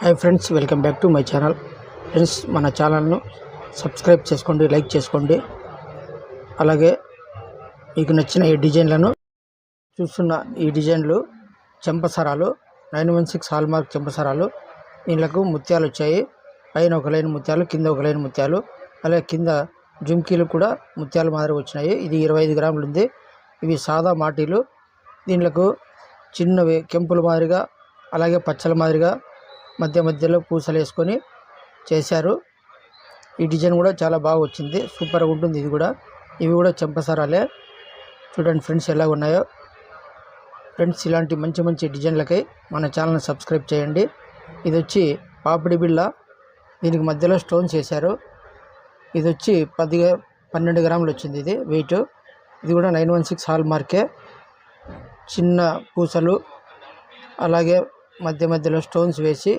Hi friends, welcome back to my channel. Friends, మన ఛానల్ను subscribe చేసుకోండి, లైక్ చేసుకోండి. అలాగే మీకు నచ్చిన ఈ డిజైన్లను చూస్తున్న ఈ డిజైన్లు చెంపసరాలు 916 హాల్మార్క్ చెంపసరాలు. దీనికి ముత్యాలు వచ్చాయి. పైన ఒక లైన్ ముత్యాలు, కింద ఒక లైన్ ముత్యాలు. అలాగే కింద జుమ్కీలు కూడా ముత్యాల మాదిరి వచ్చినాయి. ఇది 25 గ్రాములు ఉంది. ఇవి సాదా మాటీలు. దీనికి చిన్నవి కెంపుల మాదిరిగా, అలాగే పచ్చల మాదిరిగా మధ్యలో పూసలు వేసుకొని చేశారు. ఈ డిజైన్ కూడా చాలా బాగా వచ్చింది, సూపర్గా ఉంటుంది. ఇవి కూడా చెంపసరాలే. చూడండి ఫ్రెండ్స్ ఎలా ఉన్నాయో. ఫ్రెండ్స్, ఇలాంటి మంచి డిజైన్లకై మన ఛానల్ని సబ్స్క్రైబ్ చేయండి. ఇది వచ్చి పాపిడి బిళ్ళ. దీనికి మధ్యలో స్టోన్స్ వేశారు. ఇది వచ్చి 12 గ్రాములు వచ్చింది. ఇది వెయిట్. ఇది కూడా 916 హాల్మార్కే. చిన్న పూసలు, అలాగే మధ్యలో స్టోన్స్ వేసి